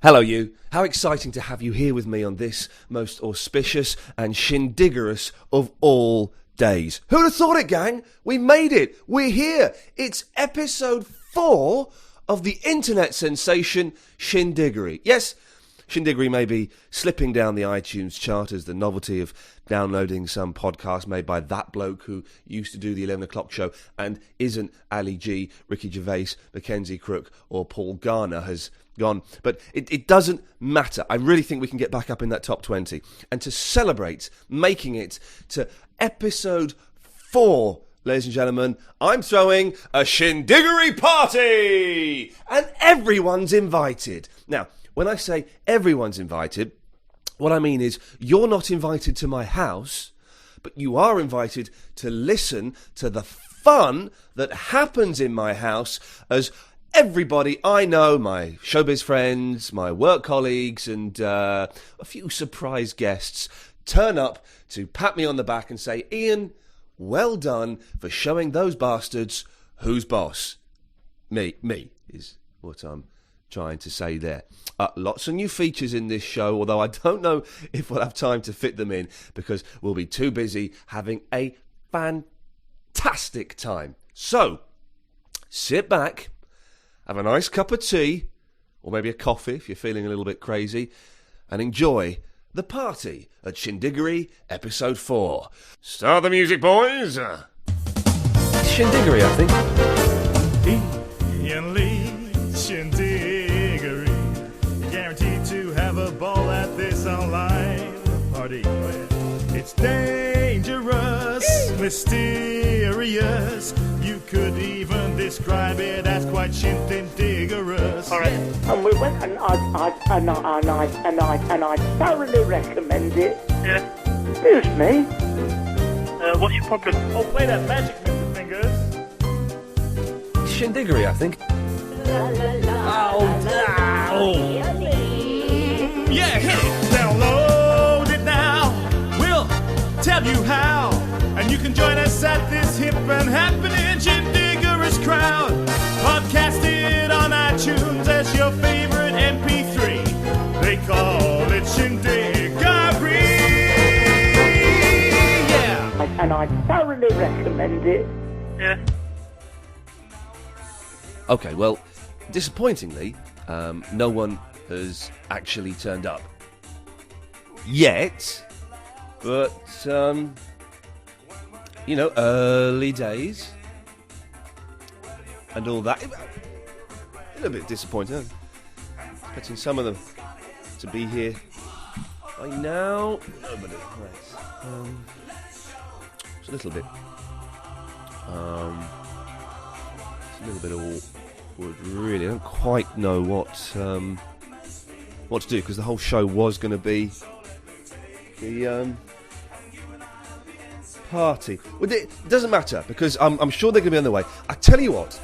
Hello you, how exciting to have you here with me on this most auspicious and shindiggerous of all days. Who'd have thought it, gang? We made it, we're here. It's episode 4 of the internet sensation Shindiggery. Yes, Shindiggery may be slipping down the iTunes chart as the novelty of downloading some podcast made by that bloke who used to do the 11 o'clock show and isn't Ali G, Ricky Gervais, Mackenzie Crook or Paul Garner has gone. But it doesn't matter. I really think we can get back up in that top 20. And to celebrate making it to episode 4, ladies and gentlemen, I'm throwing a Shindiggery party! And everyone's invited. Now, when I say everyone's invited, what I mean is you're not invited to my house, but you are invited to listen to the fun that happens in my house as everybody I know, my showbiz friends, my work colleagues, and a few surprise guests turn up to pat me on the back and say, Ian, well done for showing those bastards who's boss. Me is what I'm trying to say there. Lots of new features in this show, although I don't know if we'll have time to fit them in because we'll be too busy having a fantastic time. So, sit back, have a nice cup of tea, or maybe a coffee if you're feeling a little bit crazy, and enjoy the party at Shindiggery episode 4. Start the music, boys! Shindiggery, I think. Iain Lee, Shindiggery. Guaranteed to have a ball at this online party. It's dangerous, mysterious. You could even describe it as quite shindiggerous. All right. And we went, and I thoroughly recommend it. Yeah. Excuse me. What's your problem? Oh, play that magic, Mr. Fingers. Shindiggery, I think. Yeah, hit it. Download it now. We'll tell you how. And you can join us at this hip and happening shindiggerous crowd. Podcast it on iTunes as your favorite MP3. They call it Shindiggery. Yeah. And I thoroughly recommend it. Yeah. Okay, well, disappointingly, no one has actually turned up. Yet. But, you know, early days. And all that. A little bit disappointing. Expecting some of them to be here by now. Nobody. Right. It's a little bit. It's a little bit awkward, really. I don't quite know what to do because the whole show was going to be the party. Well, it doesn't matter because I'm sure they're going to be on the way. I tell you what.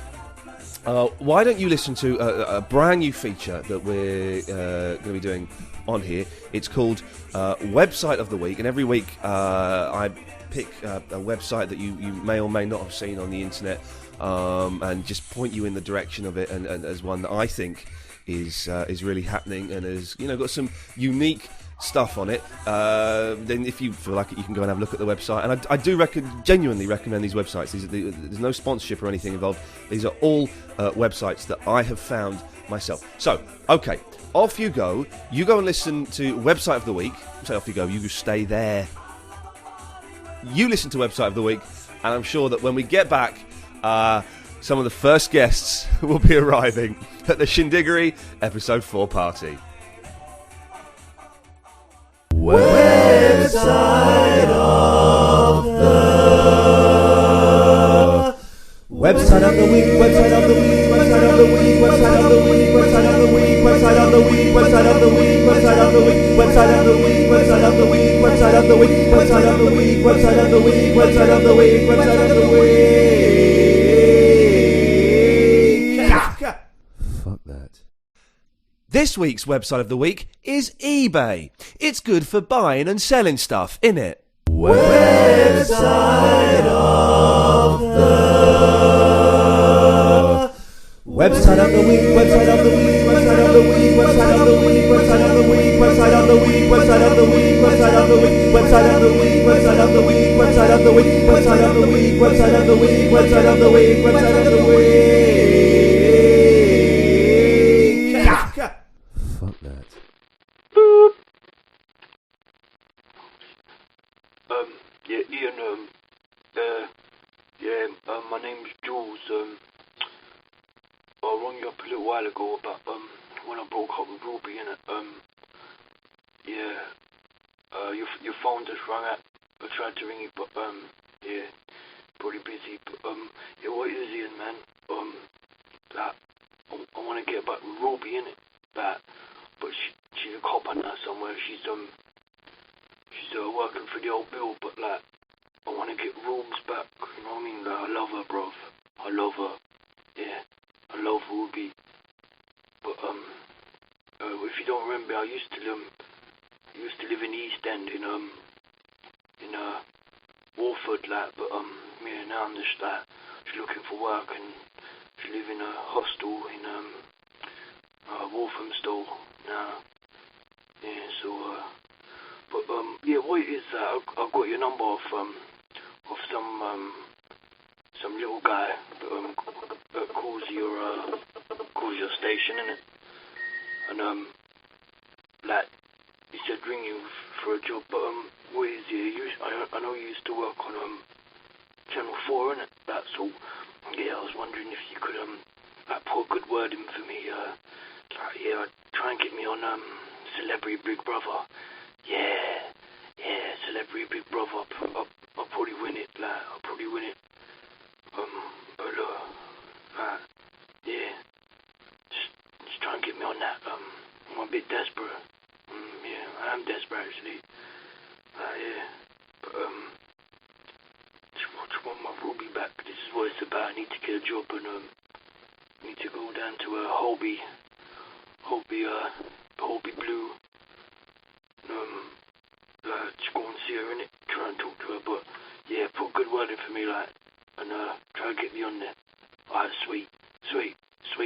Why don't you listen to a brand new feature that we're going to be doing on here? It's called Website of the Week, and every week I pick a website that you may or may not have seen on the internet and just point you in the direction of it, and as one that I think is really happening and has got some unique stuff on it. Then if you feel like it, you can go and have a look at the website, and I do genuinely recommend these websites. There's no sponsorship or anything involved. These are all websites that I have found myself. So, okay, off you go. You go and listen to Website of the Week. Say off you go. You just stay there. You listen to Website of the Week, and I'm sure that when we get back, some of the first guests will be arriving at the Shindiggery episode 4 party. Website of the Website of the Week, Website of the Week, Website of the Week, Website of the Week, Website of the Week, Website of the Week, Website of the Week, Website of the Week, Website of the Week, Website of the Week, Website of the Week, Website of the Week, Website of the Week, Website of the Week, Website of the Week. Fuck that. This week's Website of the Week is eBay. It's good for buying and selling stuff, innit? Website of the Website of the Week, Website of the Week, Website of the the week, website of the week, website of the week, website of the week, website of the week, website of the week, website of the week, website of the week, website of the week, website of the week, website of the week, website of the week, website of the week. Fuck that. Yeah, Ian, my name's Jules, I rang you up a little while ago about, when I broke up with Ruby, innit, your phone just rang out, I tried to ring you, but, yeah, probably busy, but, yeah, what is Ian, man, that, I want to get back with Ruby, innit, that, but she's a copper now somewhere, she's working for the old bill, but, like, I want to get rooms back, you know what I mean? Like, I love her, bruv. I love her. Yeah, I love Ruby. But, if you don't remember, I used to live in the East End in Walford, like, but, yeah, now I'm just, like, she's looking for work, and she live in a hostel in, Walthamstow now. Yeah, so, but, yeah, what it is, I got your number off some little guy that calls your station, innit? And like he said, ring you for a job. But what is it? I know you used to work on Channel 4, innit? That's all. Yeah, I was wondering if you could like put a good word in for me. Try and get me on Celebrity Big Brother. Yeah, Celebrity Big Brother. I'll probably win it, like, I'll probably win it. But yeah, just try and get me on that. I'm a bit desperate. Yeah, I am desperate actually. Yeah, but just want my Ruby back. This is what it's about. I need to get a job and need to go down to Holby Blue. Just go and see her in it, try and talk to her, but yeah, put a good word in for me, like, and try to get me on there. Alright, sweet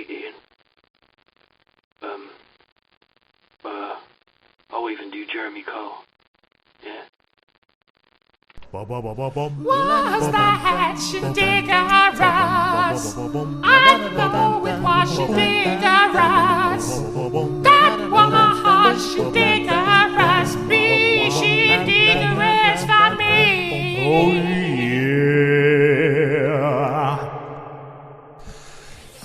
Ian. I'll even do Jeremy Cole. Yeah. Ba ba ba ba bum. Was that Shindiggery? I know it was Shindiggery. That was Shindiggery. Be Shindiggery for me. Oh yeah.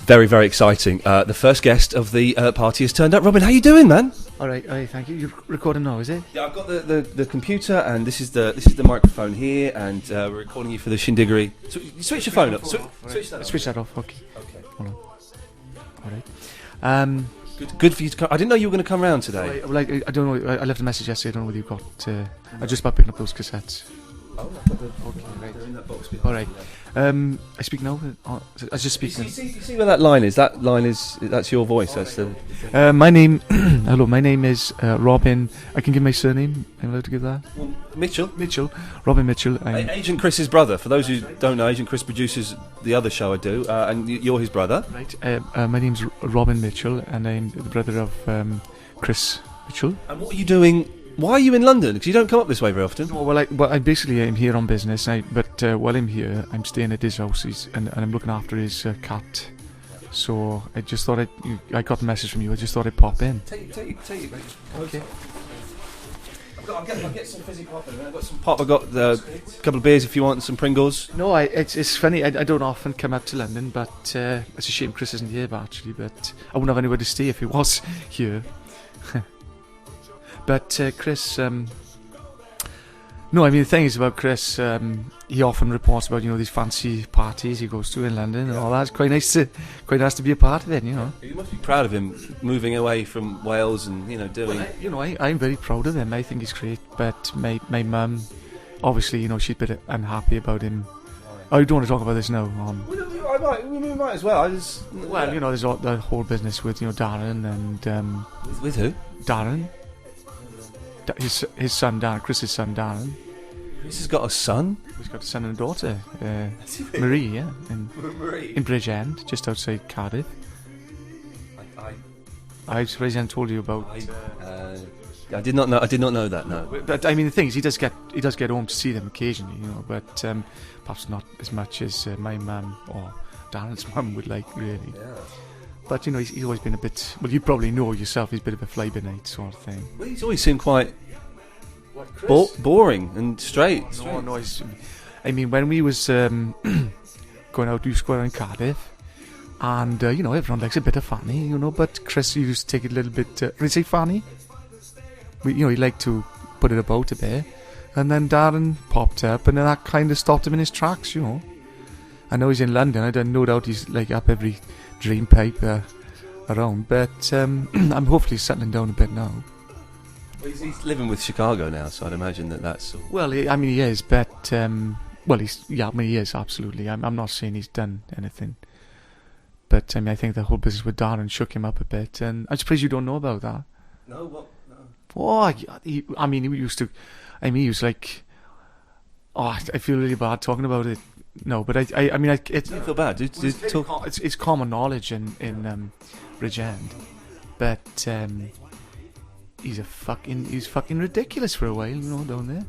Very, very exciting. The first guest of the party has turned up. Robin, how you doing, man? All right, thank you. You're recording now, is it? Yeah, I've got the computer, and this is the microphone here, and we're recording you for the Shindiggery. Switch your phone up. Switch that. Switch that off. Okay. Hold on. All right. Good for you to come. I didn't know you were going to come round today. I don't know. I left a message yesterday. I don't know whether you got. I just about picking up those cassettes. Oh, okay, right. they're in that box. All right. I speak now. I was just speaking. You see where that line is? That's your voice. That's the. My name. Hello. My name is Robin. I can give my surname. I'm allowed to give that. Well, Mitchell. Robin Mitchell. Agent Chris's brother. For those who don't know, Agent Chris produces the other show I do, and you're his brother. Right. My name's Robin Mitchell, and I'm the brother of Chris Mitchell. And what are you doing? Why are you in London? Because you don't come up this way very often. No, well, I basically am here on business. But while I'm here, I'm staying at his house, and I'm looking after his cat. So I just thought I got the message from you. I just thought I'd pop in. Take it, mate. Okay. I'll get some fizzy pop in. I've got some pop. I've got a couple of beers if you want, some Pringles. No, it's funny. I don't often come up to London, but it's a shame Chris isn't here, actually. But I wouldn't have anywhere to stay if he was here. But Chris, no, I mean the thing is about Chris, he often reports about these fancy parties he goes to in London and all that. It's quite nice to be a part of it, You must be proud of him moving away from Wales and doing. Well, I'm very proud of him. I think he's great. But my mum, obviously, she'd be unhappy about him. Oh, you don't want to talk about this now? We might as well. There's all, the whole business with Darren and with who? Darren. His son Darren, Chris's son Darren. Chris has got a son? He's got a son and a daughter. Marie, yeah. In Bridgend, just outside Cardiff. I'm surprised I haven't told you about. I did not know that. No. But I mean, the thing is, he does get home to see them occasionally, you know. But perhaps not as much as my mum or Darren's mum would like, really. Yeah. But you know, he's always been a bit. Well, you probably know yourself. He's a bit of a fly-by-night sort of thing. Well, he's always seemed quite boring and straight. No. I mean, when we was going out to Square in Cardiff, and you know, everyone likes a bit of fanny, you know. But Chris used to take it a little bit. Did he say fanny? You know, he liked to put it about a bit, and then Darren popped up, and then that kind of stopped him in his tracks, you know. I know he's in London. I don't no doubt he's like up every dream pipe around, but I'm hopefully settling down a bit now. Well, he's living with Chicago now, so I'd imagine that's. Well, I mean, he is, but he is absolutely. I'm not saying he's done anything, but I mean, I think the whole business with Darren shook him up a bit, and I'm surprised you don't know about that. No, what? Oh, he was like, I feel really bad talking about it. No, but I mean, it's. I feel bad. It's common knowledge in Bridgend, but he's fucking ridiculous for a while, you know, down there.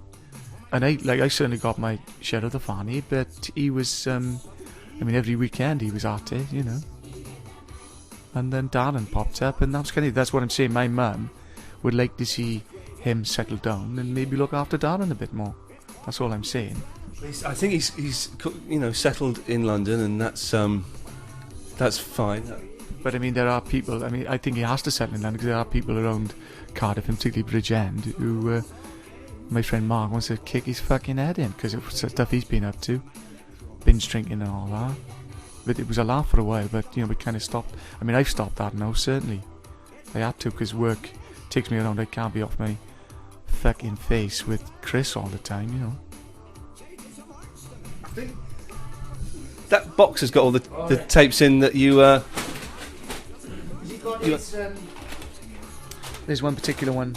And I certainly got my share of the fanny, but he was, I mean, every weekend he was at it, you know. And then Darren popped up, and that's what I'm saying. My mum would like to see him settle down and maybe look after Darren a bit more. That's all I'm saying. I think he's you know, settled in London, and that's fine. But I mean, there are people. I mean, I think he has to settle in London because there are people around Cardiff, and particularly Bridgend, who my friend Mark wants to kick his fucking head in because of the stuff he's been up to, binge drinking and all that. But it was a laugh for a while. But you know, we kind of stopped. I mean, I've stopped that now. Certainly, I had to because work takes me around. I can't be off my fucking face with Chris all the time, you know. I think that box has got all the tapes in that you. There's one particular one.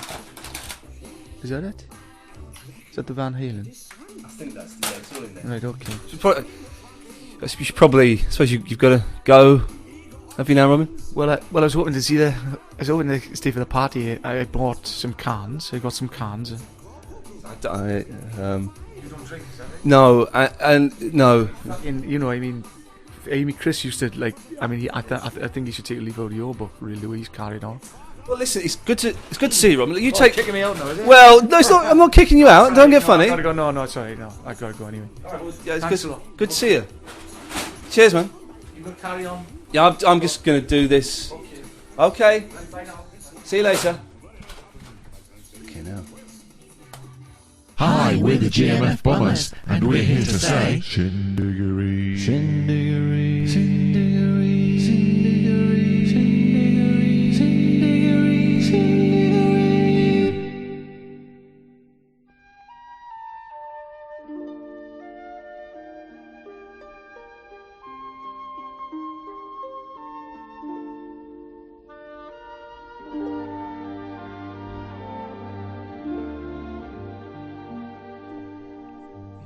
Is that it? Is that the Van Halen? I think that's it's all in there. Right, okay. You should probably. I suppose you've got to go. Have you now, Robin? Well, I was hoping to see I was hoping to stay for the party. I bought some cans. I got some cans. You don't drink, is that it? No, and no. Fucking, you know, I mean, Chris used to like. I mean, I think he should take a leaf out of your book. Really, the way he's carried on. Well, listen, it's good to see you, Robin. You kicking me out now, is it? Well, no, it's not. I'm not kicking you out. Don't get funny. I gotta go. No, sorry, no. I gotta go anyway. All right, well, yeah, it's good to see you. Cheers, man. You gonna carry on? Yeah, I'm just gonna do this. Okay. Bye now. See you later. Okay, now. Hi, we're the GMF Bombers, and we're here to say Shindiggery, Shindiggery, Shindiggery, Shindiggery, Shindiggery, Shindiggery, Shindiggery.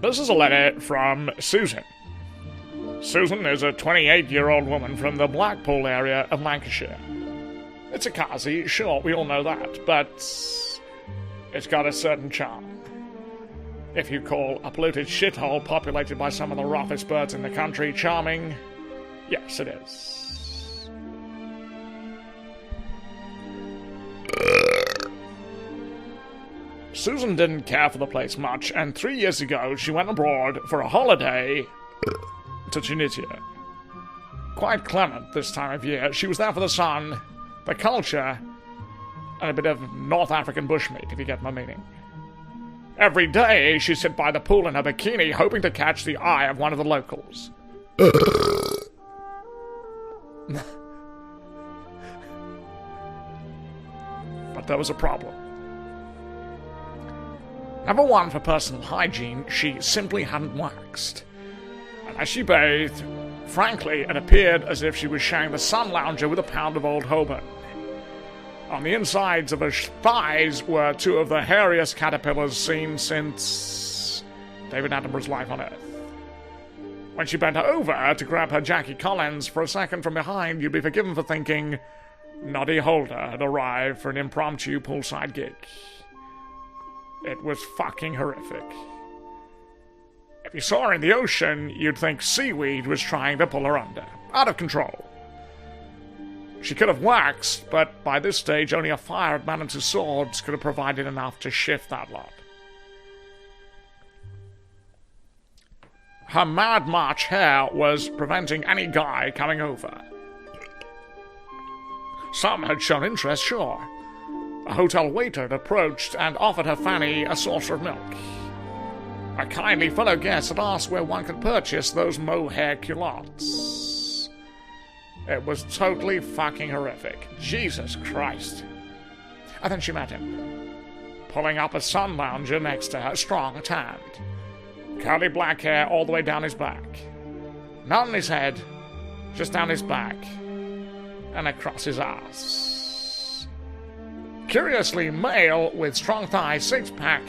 This is a letter from Susan. Susan is a 28-year-old woman from the Blackpool area of Lancashire. It's a Kazi, sure, we all know that, but it's got a certain charm. If you call a polluted shithole populated by some of the roughest birds in the country charming, yes, it is. Susan didn't care for the place much, and 3 years ago she went abroad for a holiday to Tunisia. Quite clement this time of year. She was there for the sun, the culture, and a bit of North African bushmeat, if you get my meaning. Every day she'd sit by the pool in her bikini, hoping to catch the eye of one of the locals. But there was a problem. Number one, for personal hygiene, she simply hadn't waxed. And as she bathed, frankly, it appeared as if she was sharing the sun lounger with a pound of Old Holborn. On the insides of her thighs were two of the hairiest caterpillars seen since David Attenborough's life on Earth. When she bent over to grab her Jackie Collins for a second from behind, you'd be forgiven for thinking, Noddy Holder had arrived for an impromptu poolside gig. It was fucking horrific. If you saw her in the ocean, you'd think seaweed was trying to pull her under. Out of control. She could have waxed, but by this stage only a fire at Man and Two Swords could have provided enough to shift that lot. Her Mad March hair was preventing any guy coming over. Some had shown interest, sure. A hotel waiter had approached and offered her Fanny a saucer of milk. A kindly fellow guest had asked where one could purchase those mohair culottes. It was totally fucking horrific. Jesus Christ. And then she met him, pulling up a sun lounger next to her, strong, tanned. Curly black hair all the way down his back. Not on his head, just down his back. And across his ass. Curiously male, with strong thighs, six-pack,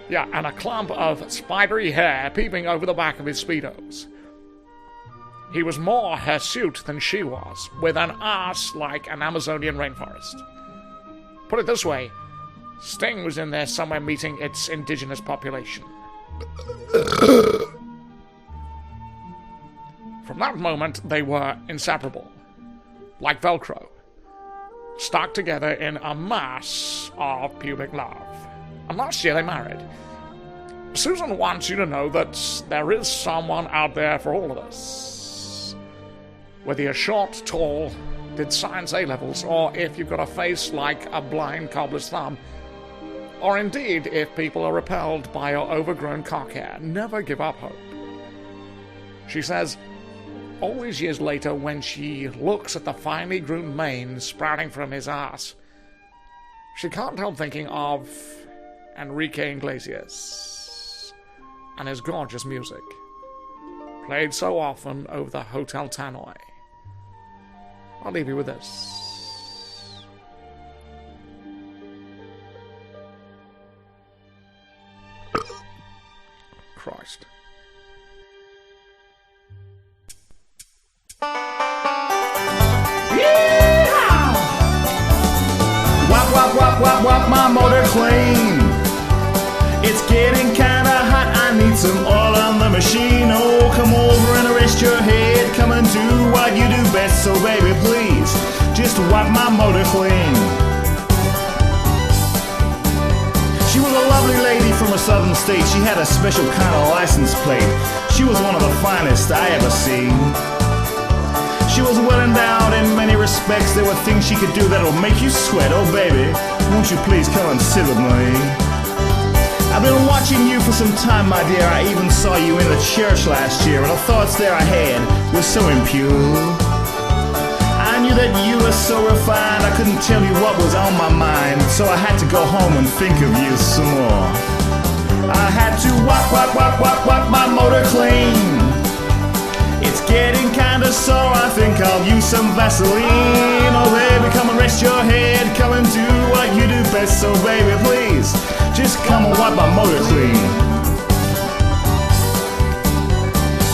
and a clump of spidery hair peeping over the back of his Speedos. He was more hirsute than she was, with an ass like an Amazonian rainforest. Put it this way, Sting was in there somewhere meeting its indigenous population. From that moment, they were inseparable. Like Velcro, stuck together in a mass of pubic love. And last year they married. Susan wants you to know that there is someone out there for all of us. Whether you're short, tall, did science A-levels, or if you've got a face like a blind cobbler's thumb, or indeed if people are repelled by your overgrown cock hair, never give up hope. She says, all these years later, when she looks at the finely groomed mane sprouting from his ass, she can't help thinking of Enrique Iglesias and his gorgeous music, played so often over the Hotel Tannoy. I'll leave you with this. Christ. Wop, wop, my motor clean. It's getting kinda hot, I need some oil on the machine. Oh, come over and rest your head, come and do what you do best. So baby, please, just wipe my motor clean. She was a lovely lady from a southern state. She had a special kind of license plate. She was one of the finest I ever seen. She was well endowed in many respects. There were things she could do that'll make you sweat. Oh baby, won't you please come and sit with me? I've been watching you for some time, my dear. I even saw you in the church last year, and the thoughts there I had were so impure. I knew that you were so refined, I couldn't tell you what was on my mind, so I had to go home and think of you some more. I had to wipe my motor clean. It's getting kinda sore, I think I'll use some Vaseline. Oh baby, come and rest your head, come and do what you do best. So baby, please, just come and wipe my motor clean.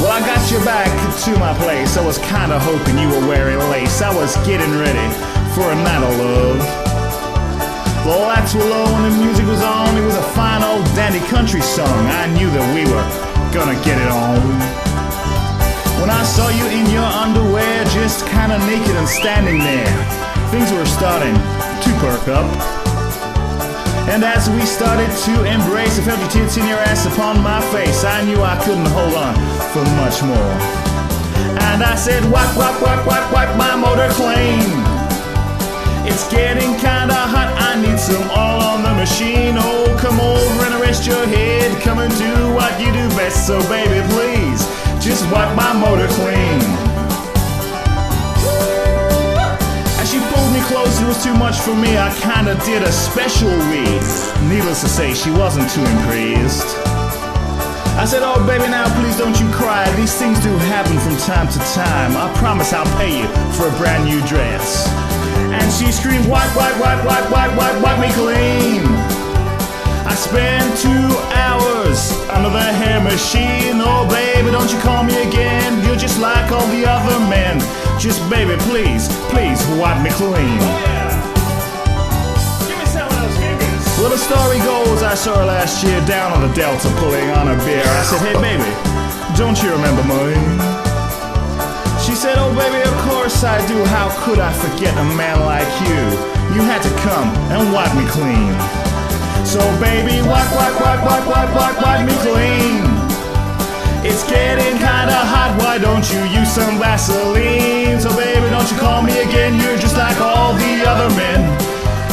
Well, I got you back to my place. I was kinda hoping you were wearing lace. I was getting ready for a night of love. The lights were low and the music was on. It was a fine old dandy country song. I knew that we were gonna get it on. When I saw you in your underwear, just kinda naked and standing there, things were starting to perk up. And as we started to embrace, I felt your tits in your ass upon my face. I knew I couldn't hold on for much more. And I said, wipe my motor clean. It's getting kinda hot, I need some oil on the machine. Oh, come over and rest your head, come and do what you do best. So baby, please, just wipe my motor clean. As she pulled me close, it was too much for me. I kinda did a special read. Needless to say, she wasn't too impressed. I said, oh baby, now please don't you cry. These things do happen from time to time. I promise I'll pay you for a brand new dress. And she screamed, wipe me clean. I spent 2 hours under the hair machine. Oh baby, don't you call me again. You're just like all the other men. Just baby, please, please wipe me clean. Give me some of those fingers. Well, the story goes, I saw her last year down on the Delta pulling on a beer. I said, hey baby, don't you remember me? She said, oh baby, of course I do. How could I forget a man like you? You had to come and wipe me clean. So baby, wipe me clean. It's getting kinda hot, why don't you use some Vaseline? So baby, don't you call me again, you're just like all the other men.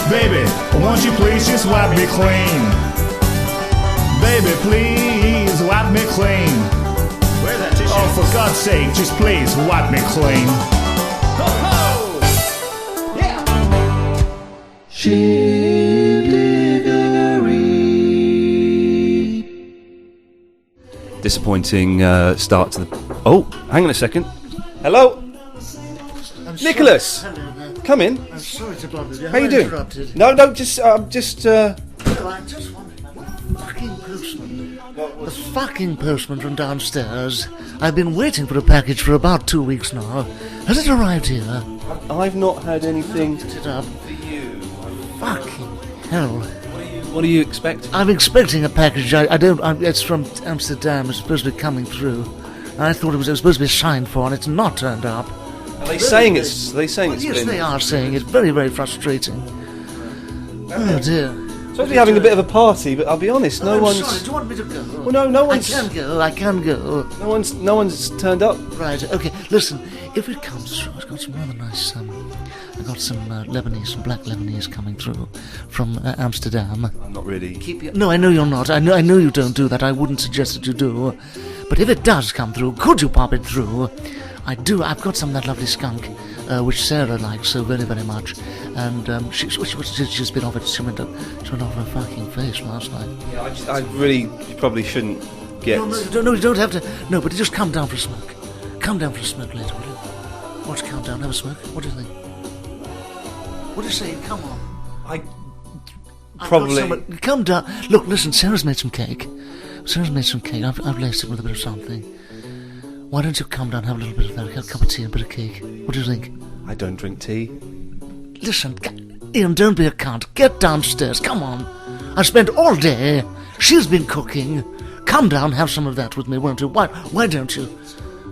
Baby, won't you please just wipe me clean? Baby, please wipe me clean. Where's that tissue? Oh, for God's sake, just please wipe me clean. Ho ho! Yeah! Disappointing start to the... Oh, hang on a second. Hello? Nicholas! Come in. I'm sorry to bother you. How you doing? Interrupted. No, just... No, I just wondered, what fucking postman? The fucking postman from downstairs. I've been waiting for a package for about 2 weeks now. Has it arrived here? I've not had anything Picked it up. for you. Fucking hell. What do you expect? I'm expecting a package. It's from Amsterdam. It's supposed to be coming through. I thought it was supposed to be signed for, and it's not turned up. Are they saying it's... Are they saying it's Yes, been... they are saying it's very, very frustrating. Oh dear. Supposed to be having a bit of a party, but I'll be honest, no I'm one's... sorry, do you want me to go? Well, no one's... I can go. No one's turned up. Right, okay, listen, if it comes through, I've got some rather nice, I've got some Lebanese, some black Lebanese coming through from Amsterdam. I'm not really... No, I know you're not. I know you don't do that. I wouldn't suggest that you do. But if it does come through, could you pop it through? I've got some of that lovely skunk, which Sarah likes so very, very much. And she's been off it. She went off her fucking face last night. Yeah, I really probably shouldn't get... No, you don't have to. No, but just come down for a smoke. Come down for a smoke later, will you? Watch Countdown, have a smoke. What do you think? What do you say? Come on. Probably... Come down. Look, listen, Sarah's made some cake. I've laced it with a bit of something. Why don't you come down and have a little bit of that? A cup of tea and a bit of cake. What do you think? I don't drink tea. Listen, Ian, don't be a cunt. Get downstairs, come on. I've spent all day. She's been cooking. Come down, have some of that with me, won't you? Why don't you?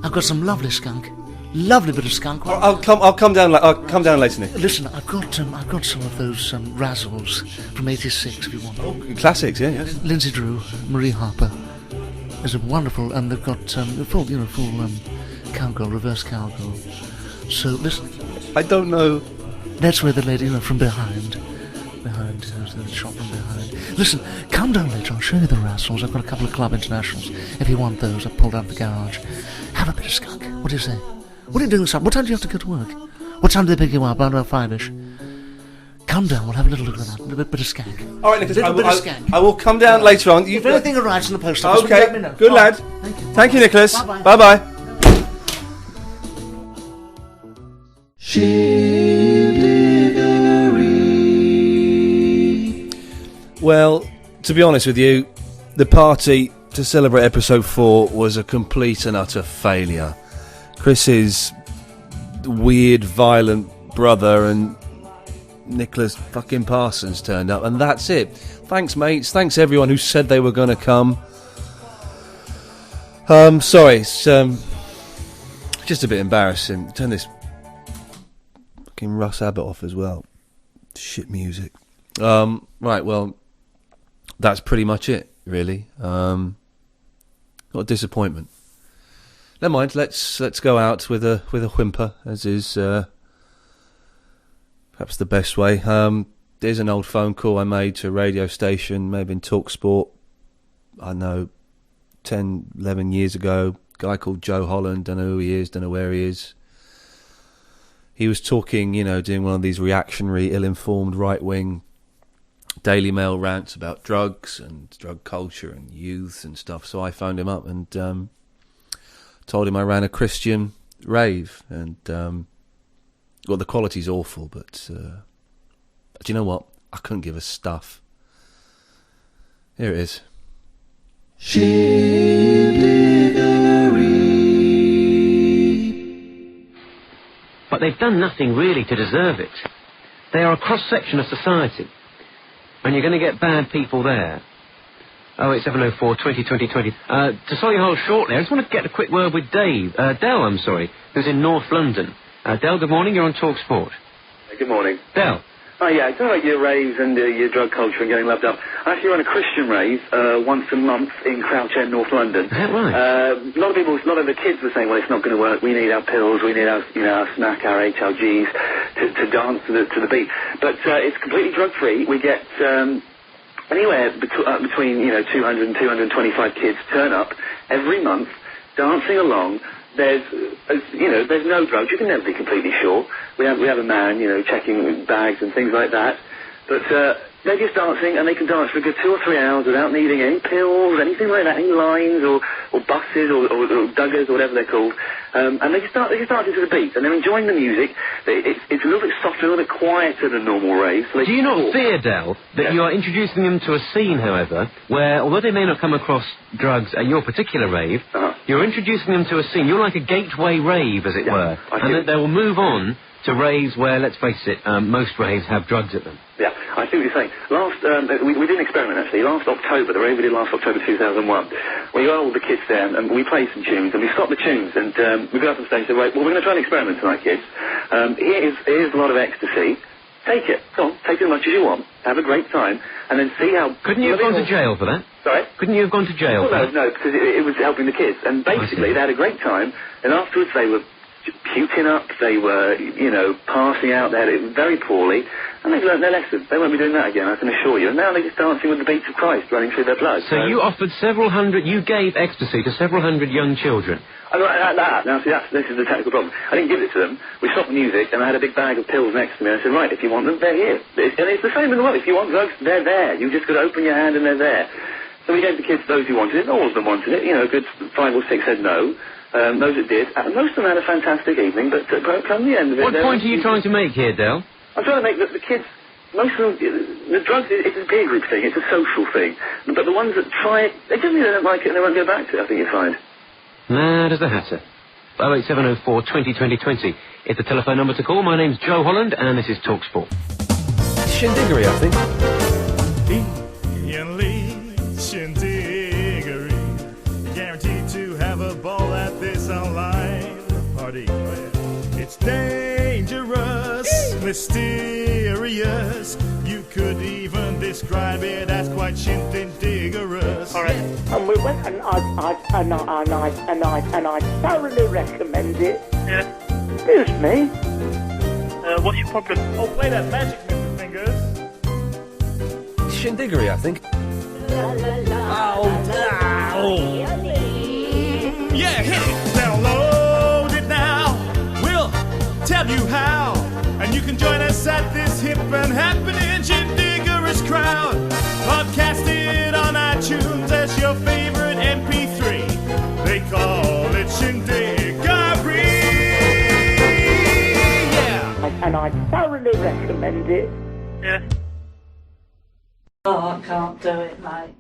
I've got some lovely skunk. Lovely bit of skunk. I'll come down later, Nick. Listen, I've got some of those Razzles from '86 if you want. Oh, classics, yeah. Lindsay Drew, Marie Harper. There's a wonderful, and they've got full cowgirl, reverse cowgirl. So listen, I don't know. That's where the lady, from behind, the shot from behind. Listen, come down later. I'll show you the Razzles. I've got a couple of Club Internationals. If you want those, I've pulled out the garage. Have a bit of skunk. What do you say? What are you doing this time? What time do you have to go to work? What time do they pick you up? Around about 5ish. Come down, we'll have a little look at that. A bit of skank. All right, Nicholas, I will come down later on. If anything arrives in the post office, okay, let me know. good lad. Thank you, Nicholas. Bye-bye. Well, to be honest with you, the party to celebrate episode 4 was a complete and utter failure. Chris's weird, violent brother and Nicholas fucking Parsons turned up, and that's it. Thanks, mates. Thanks, everyone who said they were going to come. Sorry, it's just a bit embarrassing. Turn this fucking Russ Abbott off as well. Shit music. Right, well, that's pretty much it, really. What a disappointment. Never mind. Let's go out with a whimper, as is perhaps the best way. There's an old phone call I made to a radio station, maybe in TalkSport. I know, 10, 11 years ago. Guy called Joe Holland. Don't know who he is. Don't know where he is. He was talking, doing one of these reactionary, ill-informed, right-wing Daily Mail rants about drugs and drug culture and youth and stuff. So I phoned him up and told him I ran a Christian rave. And, well, the quality's awful, but do you know what? I couldn't give a stuff. Here it is. Shindiggery. they've done nothing really to deserve it. They are a cross-section of society. And you're going to get bad people there. 08704 20 20 20. To Solihull shortly, I just want to get a quick word with Del, who's in North London. Del, good morning, you're on Talk Sport. Good morning. Del. Oh, yeah, it's all right, your raves and your drug culture and getting loved up. I actually run a Christian rave once a month in Crouch End, North London. Is that right? A lot of the kids were saying, well, it's not going to work. We need our pills, we need our, our snack, our HLGs to dance to the beat. But it's completely drug-free. We get anywhere between 200 and 225 kids turn up every month, dancing along. There's no drugs. You can never be completely sure. We have a man, checking bags and things like that. But they're just dancing, and they can dance for a good 2 or 3 hours without needing any pills, anything like that, any lines or buses or duggers or whatever they're called. And they just dance to the beat, and they're enjoying the music. It's a little bit softer, a little bit quieter than normal raves. So do you not fear, Del, that you are introducing them to a scene, however, where, although they may not come across drugs at your particular rave, you're introducing them to a scene, you're like a gateway rave, as it were, and that they will move on to raves where, let's face it, most raves have drugs at them. Yeah, I see what you're saying. We did an experiment, actually. Last October, the rave we did last October 2001, we got all the kids there, and we played some tunes, and we stopped the tunes, and we got up on stage and said, right, well, we're going to try an experiment tonight, kids. Here's a lot of ecstasy. Take it. Go on, take as much as you want. Have a great time, and then see how... Couldn't you have gone to jail for that? Sorry? Couldn't you have gone to jail for that? No, because it was helping the kids. And basically, they had a great time, and afterwards they were puking up, they were, passing out, they had it very poorly, and they've learned their lesson. They won't be doing that again, I can assure you. And now they're just dancing with the beats of Christ running through their blood. So you offered you gave ecstasy to several hundred young children? Now, see, this is the technical problem. I didn't give it to them. We stopped the music, and I had a big bag of pills next to me, and I said, right, if you want them, they're here. And it's the same in the world. If you want drugs, they're there. You just got to open your hand, and they're there. So we gave the kids those who wanted it. All of them wanted it. A good 5 or 6 said no. Those that did. Most of them had a fantastic evening, but come the end of it... What point are you trying to make here, Del? I'm trying to make that the kids... Most of them... The drugs, it's a peer group thing. It's a social thing. But the ones that try it, they generally don't like it and they won't go back to it, I think you'll find. Mad as a hatter. 08704 20 20 20 is the telephone number to call. My name's Joe Holland, and this is Talk Sport. Shindiggery, I think. Iain Lee, Shindiggery. Guaranteed to have a ball at this online party. It's dangerous, mysterious. You could even describe it as quite shindiggerous. All right. And we went and I thoroughly recommend it. Yeah. Excuse me. What's your problem? Oh, play that magic, Mr. Fingers. Shindiggery, I think. Yeah, hit it. Download it now. We'll tell you how. And you can join us at this hip and happening shindiggerous crowd. Podcast it on iTunes as your favorite MP3. They call it Shindiggery. Yeah. And I thoroughly recommend it. Yeah. Oh, I can't do it, mate.